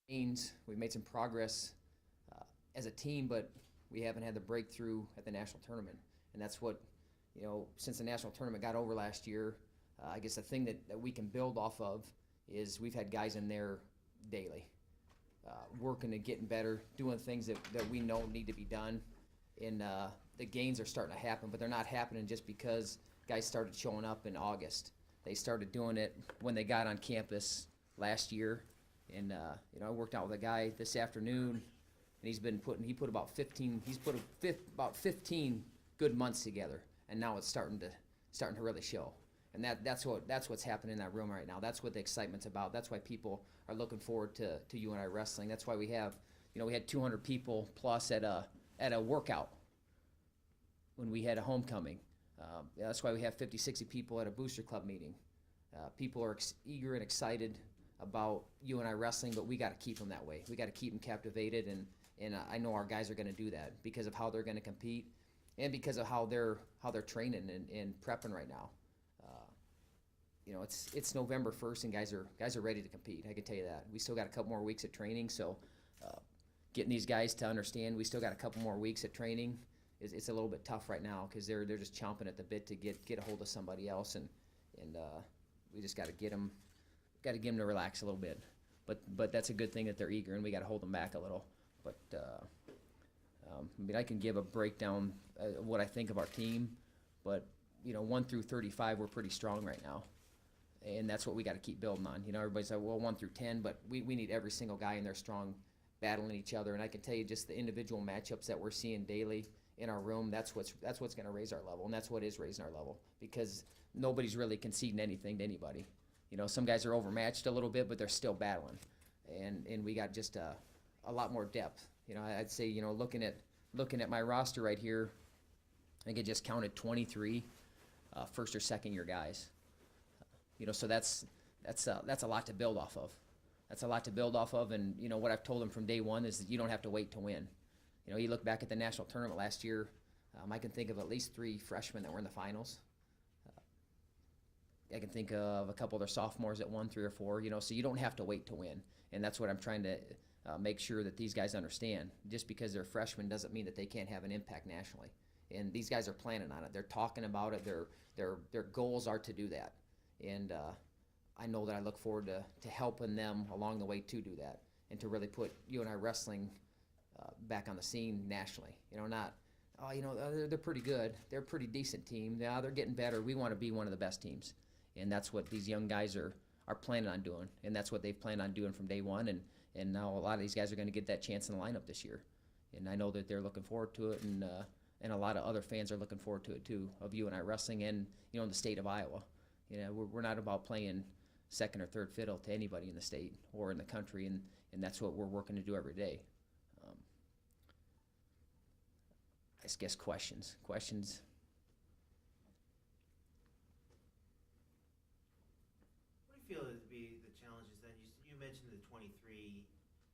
gains. We've made some progress as a team, but we haven't had the breakthrough at the national tournament. And that's what, since the national tournament got over last year, I guess the thing that we can build off of is we've had guys in there daily, working and getting better, doing things that we know need to be done. And the gains are starting to happen, but they're not happening just because guys started showing up in August. They started doing it when they got on campus last year. And, I worked out with a guy this afternoon, and he put about 15 good months together, and now it's starting to really show. And that's what's happening in that room right now. That's what the excitement's about. That's why people are looking forward to UNI wrestling. That's why we had 200 people plus at a workout when we had a homecoming. That's why we have 50, 60 people at a booster club meeting. People are eager and excited about UNI wrestling, but we got to keep them that way. We got to keep them captivated, and I know our guys are going to do that because of how they're going to compete, and because of how they're training and prepping right now. It's November 1st, and guys are ready to compete. I can tell you that. We still got a couple more weeks of training, so getting these guys to understand we still got a couple more weeks of training it's a little bit tough right now because they're just chomping at the bit to get a hold of somebody else, and we just got to get them to relax a little bit. But that's a good thing that they're eager, and we got to hold them back a little. But I can give a breakdown of what I think of our team, but 1 through 35 we're pretty strong right now, and that's what we got to keep building on. Everybody's like, well, 1 through 10, but we need every single guy in there strong, battling each other. And I can tell you just the individual matchups that we're seeing daily in our room, that's what's going to raise our level, and that's what is raising our level, because nobody's really conceding anything to anybody. Some guys are overmatched a little bit, but they're still battling, and we got just a lot more depth. I'd say looking at my roster right here, I think I just counted 23 first or second year guys. So that's a lot to build off of. That's a lot to build off of, and what I've told them from day one is that you don't have to wait to win. You look back at the national tournament last year, I can think of at least 3 freshmen that were in the finals. I can think of a couple of their sophomores that won 3 or 4, so you don't have to wait to win. And that's what I'm trying to make sure that these guys understand. Just because they're freshmen doesn't mean that they can't have an impact nationally. And these guys are planning on it. They're talking about it. Their goals are to do that. And I know that I look forward to helping them along the way to do that and to really put UNI wrestling back on the scene nationally. They're pretty good. They're a pretty decent team. Yeah, they're getting better. We want to be one of the best teams. And that's what these young guys are planning on doing. And that's what they've planned on doing from day one. And now a lot of these guys are going to get that chance in the lineup this year. And I know that they're looking forward to it, and a lot of other fans are looking forward to it too, of UNI wrestling and, in the state of Iowa. We're not about playing second or third fiddle to anybody in the state or in the country, and that's what we're working to do every day. I guess questions. What do you feel to be the challenges then? You mentioned the 23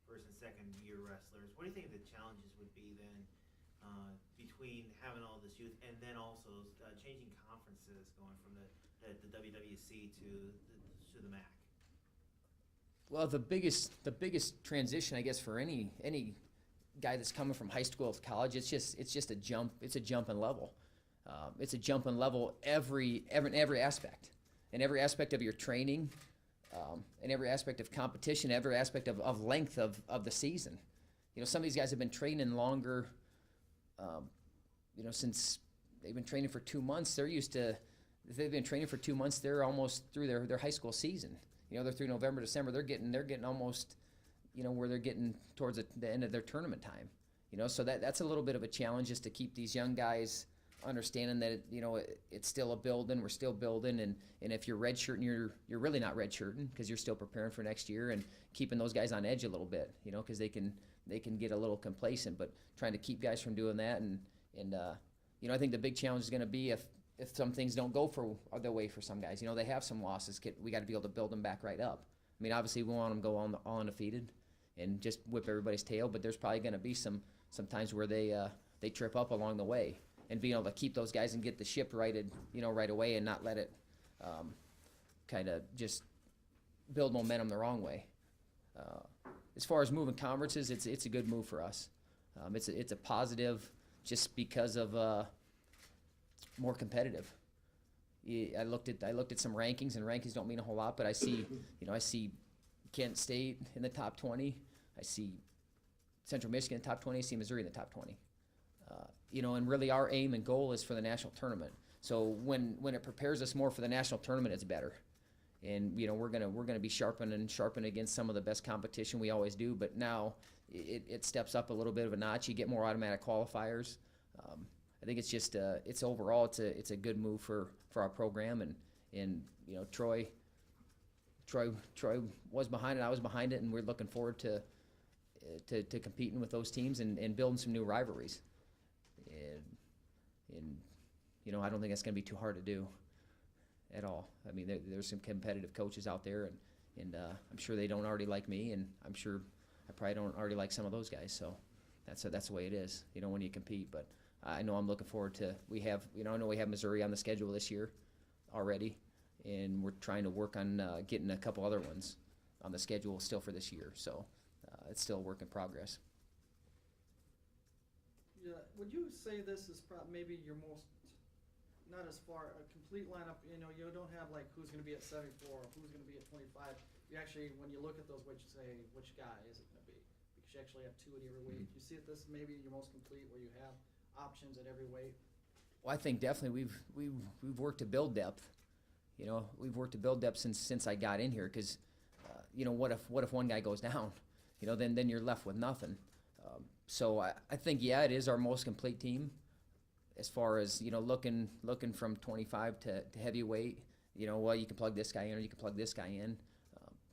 first and second year wrestlers. What do you think the challenges would be then between having all this youth and then also changing conferences, going from the WWC to the MAC? Well, the biggest transition, I guess, for any guy that's coming from high school to college, it's just a jump. It's a jump in level. It's a jump in level every aspect, in every aspect of your training, in every aspect of competition, every aspect of length of the season. Some of these guys have been training longer. Since they've been training for 2 months, if they've been training for 2 months, they're almost through their high school season. They're through November, December. They're getting almost, where they're getting towards the end of their tournament time. So that's a little bit of a challenge, just to keep these young guys understanding that it's still a building. We're still building, and if you're redshirting, you're really not redshirting, because you're still preparing for next year, and keeping those guys on edge a little bit. Because they can get a little complacent, but trying to keep guys from doing that. And I think the big challenge is going to be if some things don't go for their way for some guys. They have some losses. We got to be able to build them back right up. I mean, obviously we want them to go all undefeated and just whip everybody's tail, but there's probably going to be some times where they trip up along the way, and being able to keep those guys and get the ship righted, right away, and not let it kind of just build momentum the wrong way. as far as moving conferences, it's a good move for us. It's a positive just because of more competitive. I looked at some rankings, and rankings don't mean a whole lot, but I see I see Kent State in the top 20. I see Central Michigan in the top 20. I see Missouri in the top 20. And really our aim and goal is for the national tournament. So when it prepares us more for the national tournament, it's better. And we're gonna be sharpened against some of the best competition we always do. But now it steps up a little bit of a notch. You get more automatic qualifiers. I think it's just overall it's a good move for our program, and Troy was behind it. I was behind it, and we're looking forward to competing with those teams and building some new rivalries. And I don't think that's going to be too hard to do at all. I mean, there's some competitive coaches out there, and I'm sure they don't already like me, and I'm sure I probably don't already like some of those guys. So that's the way it is, when you compete. But I know I'm looking forward to. I know we have Missouri on the schedule this year already, and we're trying to work on getting a couple other ones on the schedule still for this year. So it's still a work in progress. Yeah, would you say this is maybe your most, not as far, a complete lineup, you don't have like who's going to be at 74, or who's going to be at 25. You actually, when you look at those weights, you say, which guy is it going to be? Because you actually have two at every weight. You see it this maybe your most complete, where you have options at every weight? Well, I think definitely we've worked to build depth. We've worked to build depth since I got in here, because what if one guy goes down? Then you're left with nothing. So I think, it is our most complete team as far as, looking from 25 to heavyweight. You can plug this guy in or you can plug this guy in.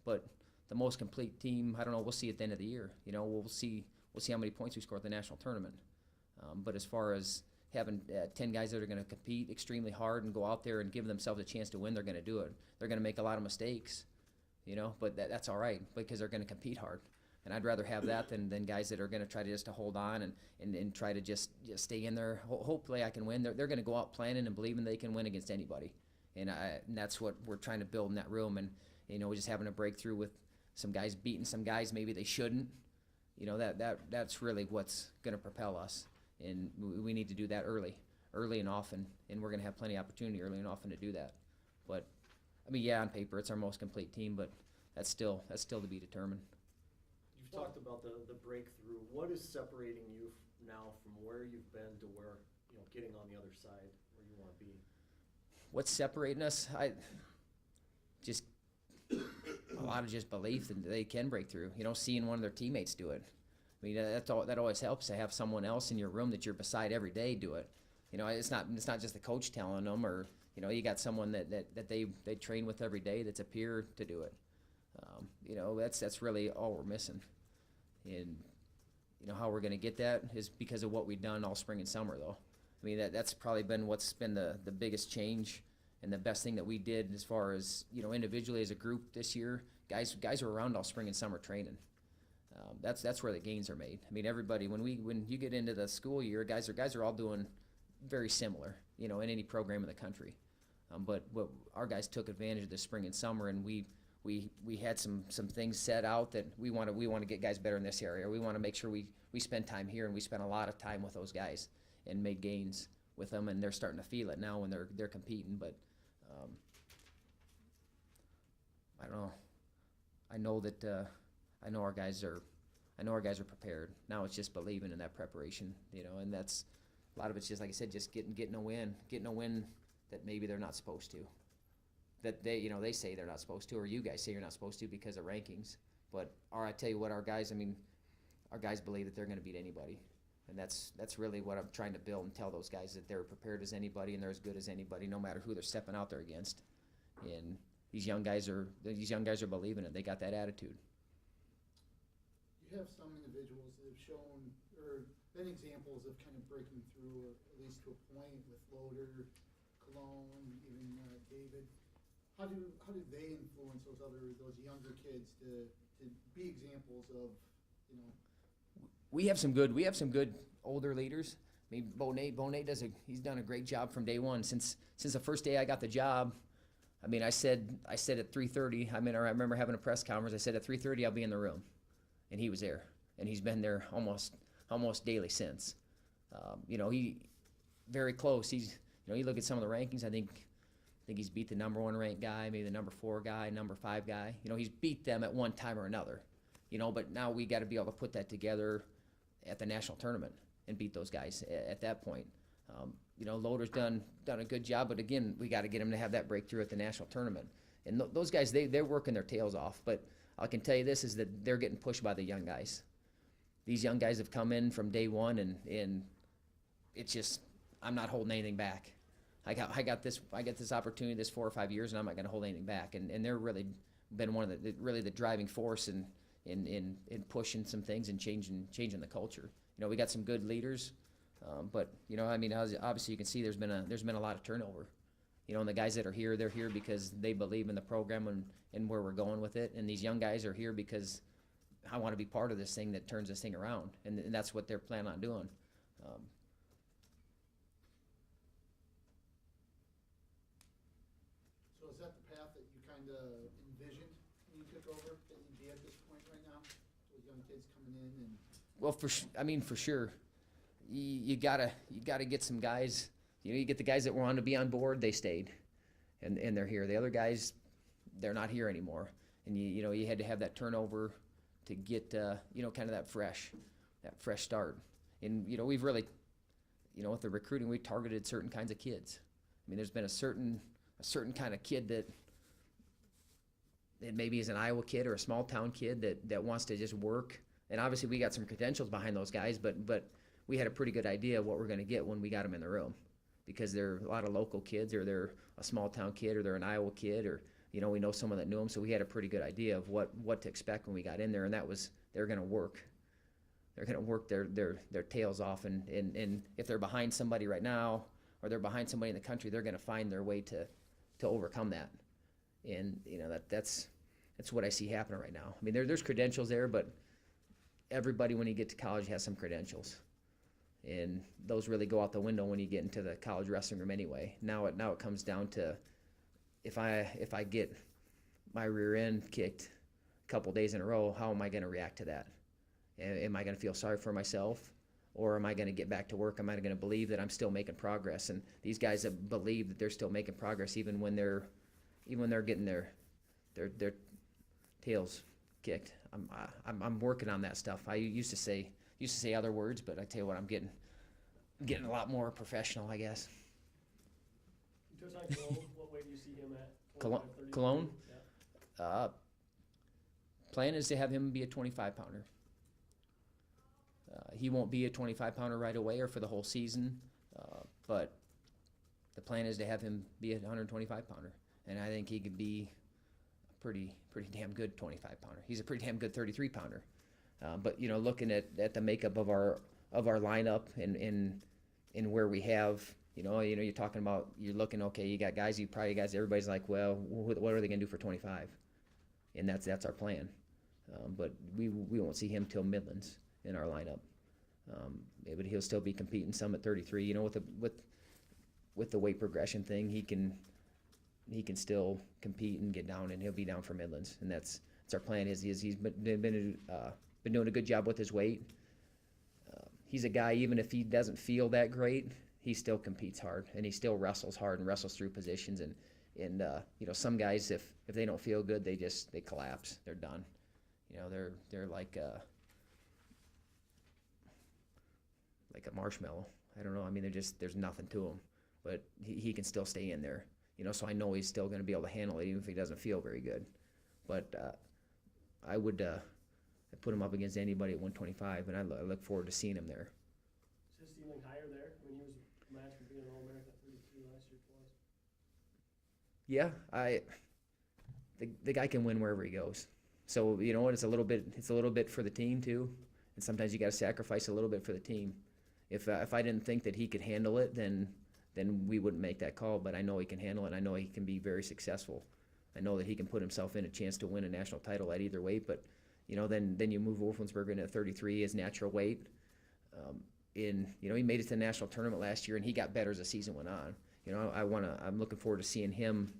But the most complete team, I don't know, we'll see at the end of the year. We'll see how many points we score at the national tournament. But as far as having 10 guys that are going to compete extremely hard and go out there and give themselves a chance to win, they're going to do it. They're going to make a lot of mistakes, but that's all right, because they're going to compete hard. And I'd rather have that than guys that are going to try to hold on and try to just stay in there. Hopefully I can win. They're going to go out planning and believing they can win against anybody. And that's what we're trying to build in that room. And, just having a breakthrough with some guys beating some guys maybe they shouldn't. That's really what's going to propel us. And we need to do that early and often. And we're going to have plenty of opportunity early and often to do that. But, on paper it's our most complete team, but that's still to be determined. You've talked about the breakthrough. What is separating you now from where you've been to where, getting on the other side where you want to be? What's separating us? Just a lot of just belief that they can break through. Seeing one of their teammates do it. I mean, that always helps to have someone else in your room that you're beside every day do it. It's not just the coach telling them, or you got someone that they train with every day that's a peer to do it. That's really all we're missing. And how we're going to get that is because of what we've done all spring and summer, though. I mean, that's probably been what's been the biggest change and the best thing that we did as far as individually as a group this year. Guys were around all spring and summer training. That's where the gains are made. I mean, everybody when you get into the school year, guys are all doing very similar, in any program in the country. But our guys took advantage of the spring and summer, and we had some things set out that we want to get guys better in this area. We want to make sure we spend time here, and we spent a lot of time with those guys and made gains with them, and they're starting to feel it now when they're competing. But I don't know. I know our guys are prepared. Now it's just believing in that preparation, and that's a lot of it's just, like I said, just getting a win that maybe they're not supposed to. That they say they're not supposed to, or you guys say you're not supposed to because of rankings. But I tell you what, our guys believe that they're going to beat anybody, and that's really what I'm trying to build and tell those guys, that they're prepared as anybody and they're as good as anybody, no matter who they're stepping out there against. And these young guys are believing it. They got that attitude. You have some individuals that have shown or been examples of kind of breaking through, at least to a point, with Loader, Cologne, even David. How do they influence those younger kids to be examples of, We have some good older leaders. I mean, Bonet he's done a great job from day one. Since the first day I got the job. I mean, I said at 3:30. I remember having a press conference. I said at 3:30 I'll be in the room, and he was there, and he's been there almost daily since. He very close. You look at some of the rankings. I think he's beat the number 1 ranked guy, maybe the number 4 guy, number 5 guy. He's beat them at one time or another. But now we got to be able to put that together at the national tournament and beat those guys at that point. Loader's done a good job, but again, we got to get him to have that breakthrough at the national tournament. And those guys, they're working their tails off. But I can tell you this is that they're getting pushed by the young guys. These young guys have come in from day one, and it's just, I'm not holding anything back. I got this opportunity this 4 or 5 years, and I'm not going to hold anything back. And they're really been one of the driving force in pushing some things and changing the culture. We got some good leaders, but obviously you can see there's been a lot of turnover. And the guys that are here, they're here because they believe in the program and where we're going with it. And these young guys are here because I want to be part of this thing that turns this thing around, and that's what they're planning on doing. So is that the path that you kind of envisioned when you took over, that you'd be at this point right now, with young kids coming in and? Well, for sure, you gotta get some guys. You get the guys that wanted to be on board, they stayed, and they're here. The other guys, they're not here anymore, and you had to have that turnover to get kind of that fresh start. And we've really, with the recruiting, we targeted certain kinds of kids. There's been a certain kind of kid that maybe is an Iowa kid or a small town kid that wants to just work. And obviously we got some credentials behind those guys, but we had a pretty good idea of what we're going to get when we got them in the room, because they're a lot of local kids, or they're a small town kid, or they're an Iowa kid, or we know someone that knew them, so we had a pretty good idea of what to expect when we got in there, and that was they're going to work. They're going to work their tails off, and if they're behind somebody right now, or they're behind somebody in the country, they're going to find their way to overcome that. And that's what I see happening right now. There's credentials there, but everybody when you get to college has some credentials, and those really go out the window when you get into the college wrestling room anyway. Now it comes down to if I get my rear end kicked a couple days in a row, how am I going to react to that? Am I going to feel sorry for myself, or am I going to get back to work? Am I going to believe that I'm still making progress? And these guys have believed that they're still making progress even when they're getting their tails kicked. I'm working on that stuff. I used to say other words, but I tell you what, I'm getting a lot more professional, I guess. You touched on Cologne. What weight do you see him at? Cologne? Yeah. Plan is to have him be a 25-pounder. He won't be a 25-pounder right away or for the whole season, but the plan is to have him be a 125-pounder, and I think he could be a pretty damn good 25-pounder. He's a pretty damn good 33-pounder. But looking at the makeup of our lineup and where we have, you're talking about, you're looking, okay, you got guys, everybody's like, well, what are they gonna do for 25? And that's our plan. But we won't see him till Midlands in our lineup. But he'll still be competing some at 33. With the weight progression thing, he can still compete and get down, and he'll be down for Midlands, and that's our plan. He's been doing a good job with his weight. He's a guy, even if he doesn't feel that great, he still competes hard, and he still wrestles hard and wrestles through positions. And some guys, if they don't feel good, they collapse. They're done. They're like a marshmallow. I don't know. There's nothing to him, but he can still stay in there. So I know he's still going to be able to handle it, even if he doesn't feel very good. But I would put him up against anybody at 125, and I look forward to seeing him there. Is his ceiling higher there? He was a match for being an All-American at 33 last year twice. Yeah, the guy can win wherever he goes. So it's a little bit for the team too, and sometimes you got to sacrifice a little bit for the team. If I didn't think that he could handle it, then we wouldn't make that call. But I know he can handle it. I know he can be very successful. I know that he can put himself in a chance to win a national title at either weight. But then you move Wolfensberger into 33, his natural weight. He made it to the national tournament last year, and he got better as the season went on. I'm looking forward to seeing him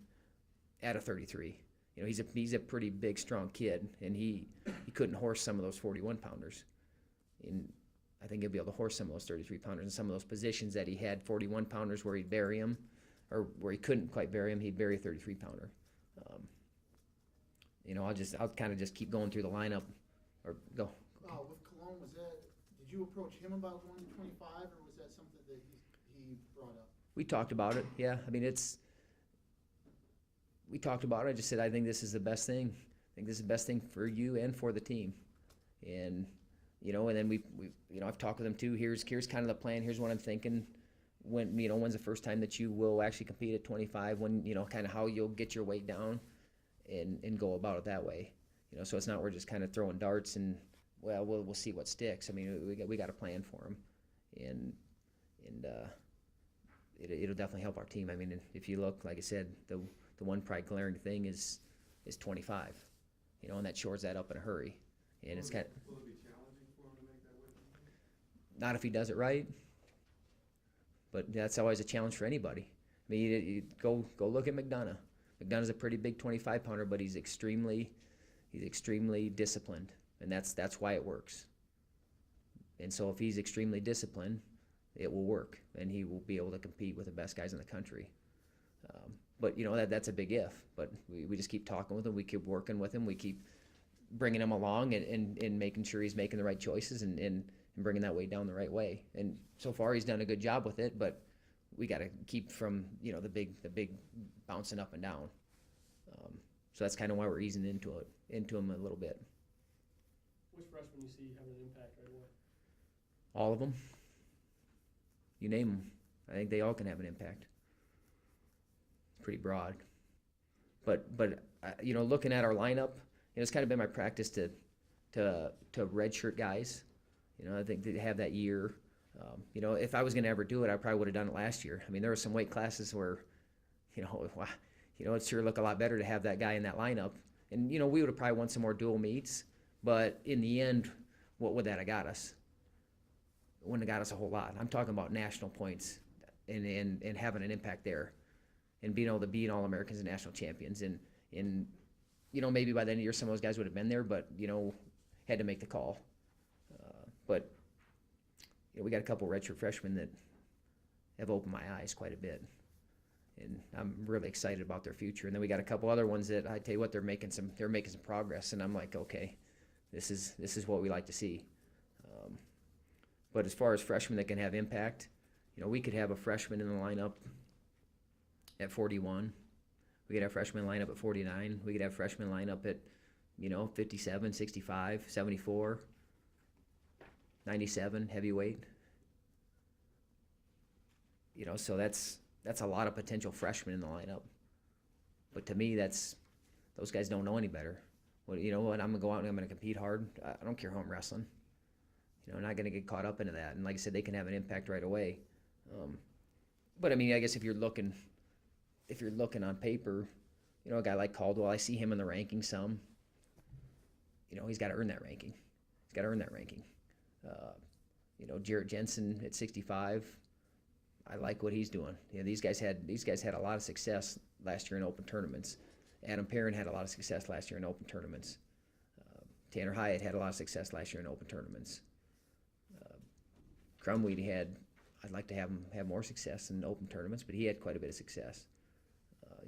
at a 33. You know, he's a pretty big, strong kid, and he couldn't horse some of those 41 pounders. And I think he'll be able to horse some of those 33 pounders in some of those positions that he had 41 pounders where he'd bury him, or where he couldn't quite bury him, he'd bury a 33 pounder. You know, I'll kind of just keep going through the lineup, or go. With Cologne, did you approach him about going to 25, or was that something that he brought up? We talked about it. Yeah, I mean we talked about it. I just said I think this is the best thing. I think this is the best thing for you and for the team. And you know, and then we you know, I've talked with him too. Here's kind of the plan. Here's what I'm thinking. When's the first time that you will actually compete at 25? When, you know, kind of how you'll get your weight down, and go about it that way. You know, so it's not we're just kind of throwing darts and we'll see what sticks. I mean, we got a plan for him, and it'll definitely help our team. I mean, if you look, like I said, the one probably glaring thing is 25. You know, and that shores that up in a hurry. And it's kind of, Will it be challenging for him to make that weight? not if he does it right, but that's always a challenge for anybody. I mean, you go look at McDonough. McDonough's a pretty big 25 pounder, but he's extremely disciplined, and that's why it works. And so if he's extremely disciplined, it will work, and he will be able to compete with the best guys in the country. But you know, that's a big if. But we just keep talking with him, we keep working with him, we keep bringing him along and making sure he's making the right choices and bringing that weight down the right way. And so far he's done a good job with it, but we got to keep from, you know, the big bouncing up and down. So that's kind of why we're easing into him a little bit. Which freshman you see having an impact right away? All of them. You name them. I think they all can have an impact. It's pretty broad. But you know, looking at our lineup, you know, it's kind of been my practice to redshirt guys. You know, I think they have that year. You know, if I was going to ever do it, I probably would have done it last year. I mean, there were some weight classes where, you know, it sure look a lot better to have that guy in that lineup. And, you know, we would have probably won some more dual meets. But in the end, what would that have got us? It wouldn't have got us a whole lot. I'm talking about national points and having an impact there and being able to beat All-Americans and national champions. And, you know, maybe by the end of the year, some of those guys would have been there, but, you know, had to make the call. But you know, we got a couple redshirt freshmen that have opened my eyes quite a bit, and I'm really excited about their future. And then we got a couple other ones that I tell you what, they're making some progress, and I'm like, okay, this is what we like to see. But as far as freshmen that can have impact, you know, we could have a freshman in the lineup at 41. We could have freshman lineup at 49. We could have freshman lineup at, you know, 57, 65, 74. 97 heavyweight. You know, so that's a lot of potential freshmen in the lineup. But to me, those guys don't know any better. Well, you know what? I'm gonna go out and I'm gonna compete hard. I don't care how I'm wrestling. You know, I'm not gonna get caught up into that. And like I said, they can have an impact right away. But I mean, I guess if you're looking on paper, you know, a guy like Caldwell, I see him in the ranking some. You know, he's got to earn that ranking. You know, Jarrett Jensen at 65, I like what he's doing. You know, these guys had a lot of success last year in open tournaments. Adam Perrin had a lot of success last year in open tournaments. Tanner Hyatt had a lot of success last year in open tournaments. Crumweed I'd like to have him have more success in open tournaments, but he had quite a bit of success.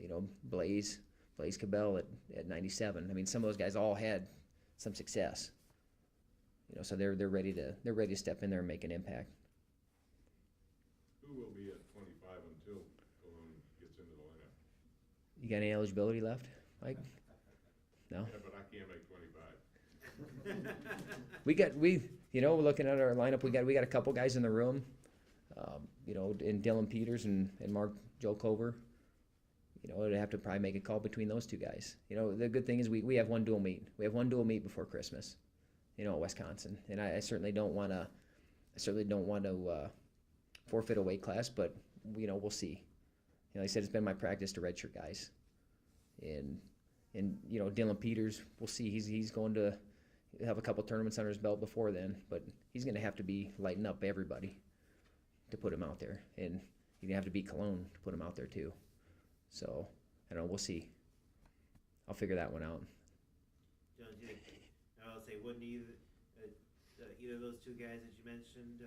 You know, Blaze Cabell at 97. I mean, some of those guys all had some success. You know, so they're ready to step in there and make an impact. Who will be at 25 until Cologne gets into the lineup? You got any eligibility left, Mike? No. Yeah, but I can't make 25. You know, looking at our lineup, we got a couple guys in the room. You know, in Dylan Peters and Mark Joe Clover. You know, I'd have to probably make a call between those two guys. You know, the good thing is we have one dual meet. We have one dual meet before Christmas. You know, at Wisconsin, and I certainly don't want to forfeit a weight class, but you know, we'll see. You know, like I said, it's been my practice to redshirt guys, and you know, Dylan Peters, we'll see. He's going to have a couple tournaments under his belt before then, but he's going to have to be lighting up everybody to put him out there, and he's going to have to beat Cologne to put him out there too. So I don't know. We'll see. I'll figure that one out. John, do you think, I'll say, wouldn't either of those two guys that you mentioned,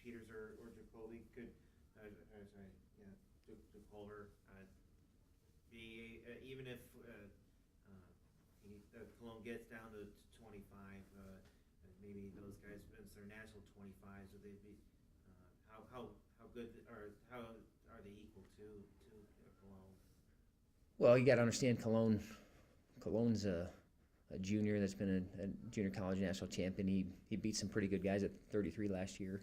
Peters or Jacoby could, sorry, yeah, DeCulver, be, even if, Cologne gets down to 25, maybe those guys, since they're national 25s, would they be, how good, or how are they equal to Cologne? Well, you got to understand Cologne's a junior that's been a junior college national champion. He beat some pretty good guys at 33 last year.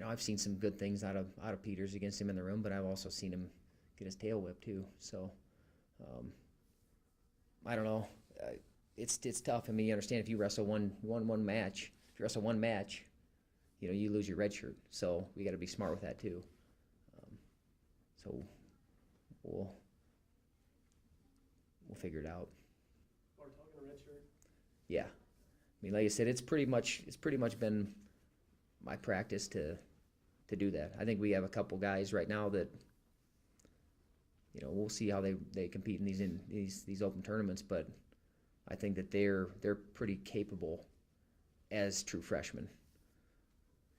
I've seen some good things out of Peters against him in the room, but I've also seen him get his tail whipped too. So I don't know. It's tough. I mean, you understand if you wrestle one match, you lose your red shirt. So we got to be smart with that too. So we'll figure it out. Or talking a red shirt. Yeah, I mean, like I said, it's pretty much been my practice to do that. I think we have a couple guys right now that we'll see how they compete in these open tournaments, but I think that they're pretty capable as true freshmen.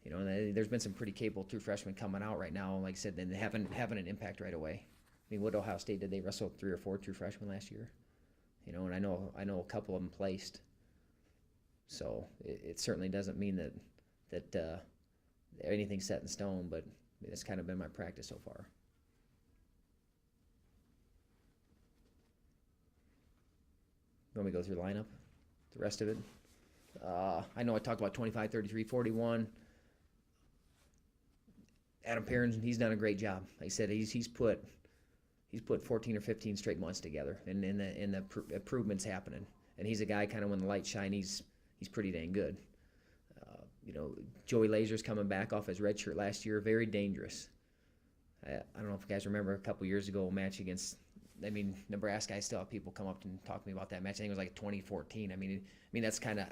There's been some pretty capable true freshmen coming out right now, like I said, and having an impact right away. I mean, what Ohio State did they wrestle 3 or 4 true freshmen last year? And I know a couple of them placed. So it certainly doesn't mean that anything's set in stone, but it's kind of been my practice so far. Let me go through the lineup, the rest of it. I know I talked about 25, 33, 41. Adam Perrin, he's done a great job. Like I said, he's put 14 or 15 straight months together, and the improvement's happening. And he's a guy kind of when the lights shine, he's pretty dang good. Joey Laser's coming back off his red shirt last year, very dangerous. I don't know if you guys remember a couple years ago a match against. I mean, Nebraska. I still have people come up and talk to me about that match. I think it was like 2014. I mean, that's kind of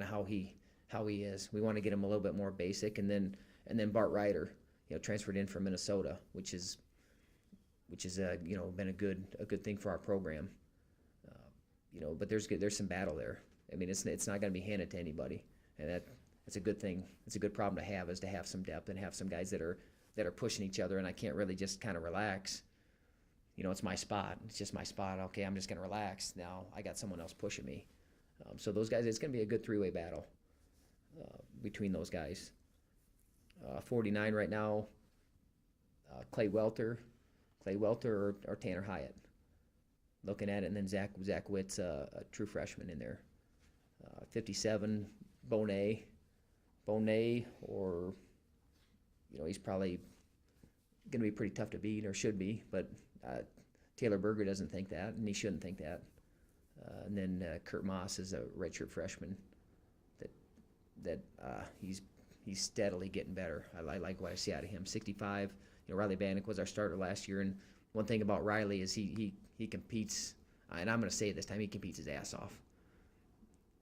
how he is. We want to get him a little bit more basic, and then Bart Ryder, transferred in from Minnesota, which is been a good thing for our program. But there's some battle there. I mean, it's not going to be handed to anybody, and that's a good thing. It's a good problem to have, is to have some depth and have some guys that are pushing each other, and I can't really just kind of relax. It's my spot. It's just my spot. Okay, I'm just going to relax. Now I got someone else pushing me. So those guys, it's going to be a good 3-way battle between those guys. 49 right now, Clay Welter or Tanner Hyatt. Looking at it, and then Zach Witt's a true freshman in there. 57, Bonet, or he's probably going to be pretty tough to beat, or should be, but Taylor Berger doesn't think that, and he shouldn't think that. And then Kurt Moss is a redshirt freshman that he's steadily getting better. I like what I see out of him. 65, Riley Bannock was our starter last year, and one thing about Riley is he competes, and I'm going to say it this time, he competes his ass off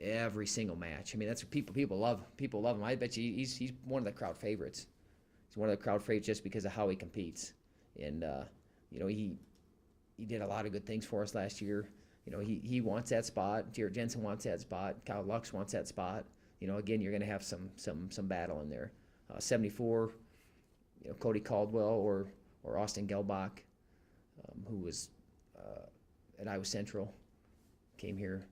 every single match. I mean, that's what people love him. I bet you he's one of the crowd favorites. He's one of the crowd favorites just because of how he competes, and he did a lot of good things for us last year. He wants that spot. Jared Jensen wants that spot. Kyle Lux wants that spot. Again, you're going to have some battle in there. 74, Cody Caldwell or Austin Gelbach, who was at Iowa Central, came here.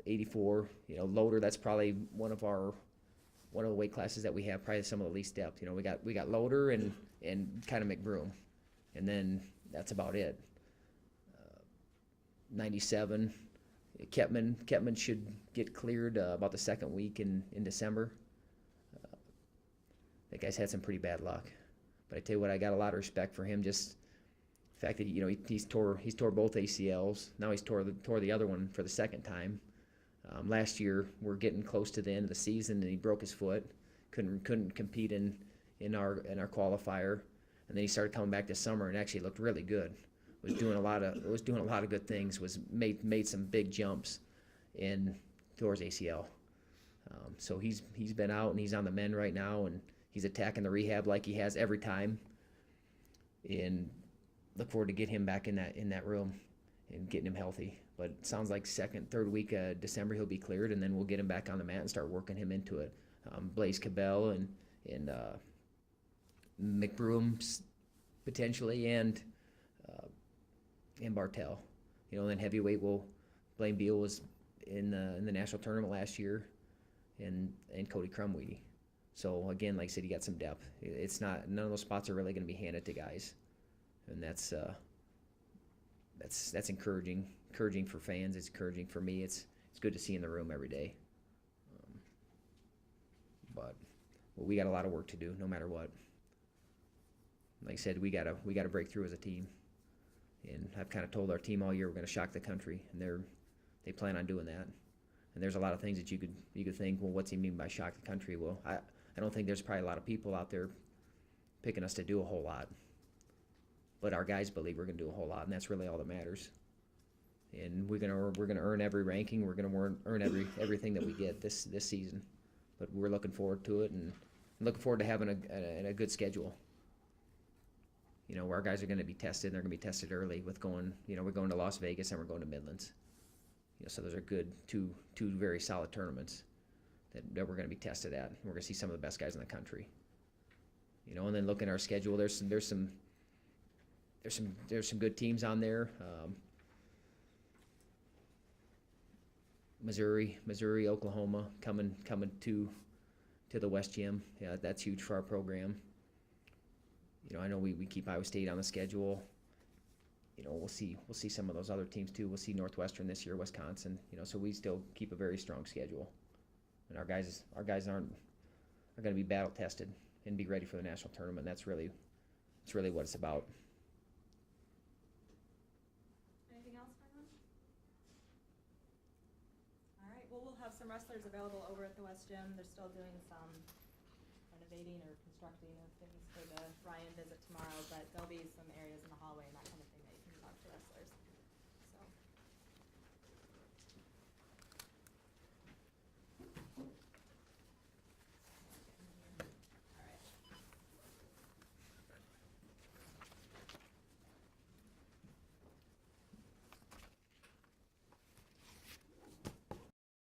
84, Loader. That's probably one of the weight classes that we have probably some of the least depth. We got Loader and kind of McBroom, and then that's about it. 97. Ketman should get cleared about the second week in December. That guy's had some pretty bad luck, but I tell you what, I got a lot of respect for him. Just the fact that he's tore both ACLs. Now he's tore the other one for the second time. Last year we're getting close to the end of the season, and he broke his foot. Couldn't compete in our qualifier, and then he started coming back this summer and actually looked really good. Was doing a lot of good things. Was made some big jumps in Thor's ACL. So he's been out, and he's on the mend right now, and he's attacking the rehab like he has every time. And look forward to get him back in that room and getting him healthy. But it sounds like third week of December he'll be cleared, and then we'll get him back on the mat and start working him into it. Blaze Cabell and McBroom potentially, and Bartell. You know, then heavyweight Blaine Beal was in the national tournament last year, and Cody Crumweedy. So again, like I said, you got some depth. It's not, none of those spots are really going to be handed to guys, and that's encouraging for fans. It's encouraging for me. It's good to see in the room every day. But we got a lot of work to do, no matter what. Like I said, we gotta break through as a team, and I've kind of told our team all year we're going to shock the country, and they plan on doing that. And there's a lot of things that you could think, well, what's he mean by shock the country? Well, I don't think there's probably a lot of people out there picking us to do a whole lot, but our guys believe we're going to do a whole lot, and that's really all that matters. And we're gonna earn every ranking. We're gonna earn everything that we get this season. But we're looking forward to it, and looking forward to having a good schedule. You know, where our guys are going to be tested, and they're going to be tested early with going, you know, we're going to Las Vegas and we're going to Midlands. You know, so those are good, two very solid tournaments that we're going to be tested at. We're going to see some of the best guys in the country. You know, and then looking at our schedule, there's some good teams on there. Missouri, Oklahoma coming to the West Gym. Yeah, that's huge for our program. You know, I know we keep Iowa State on the schedule. You know, we'll see some of those other teams too. We'll see Northwestern this year, Wisconsin. You know, so we still keep a very strong schedule, and our guys are going to be battle tested and be ready for the national tournament. That's really what it's about. Anything else, Brendan? All right, well, we'll have some wrestlers available over at the West Gym. They're still doing some renovating or constructing of things for the Ryan visit tomorrow, but there'll be some areas in the hallway and that kind of thing that you can talk to wrestlers.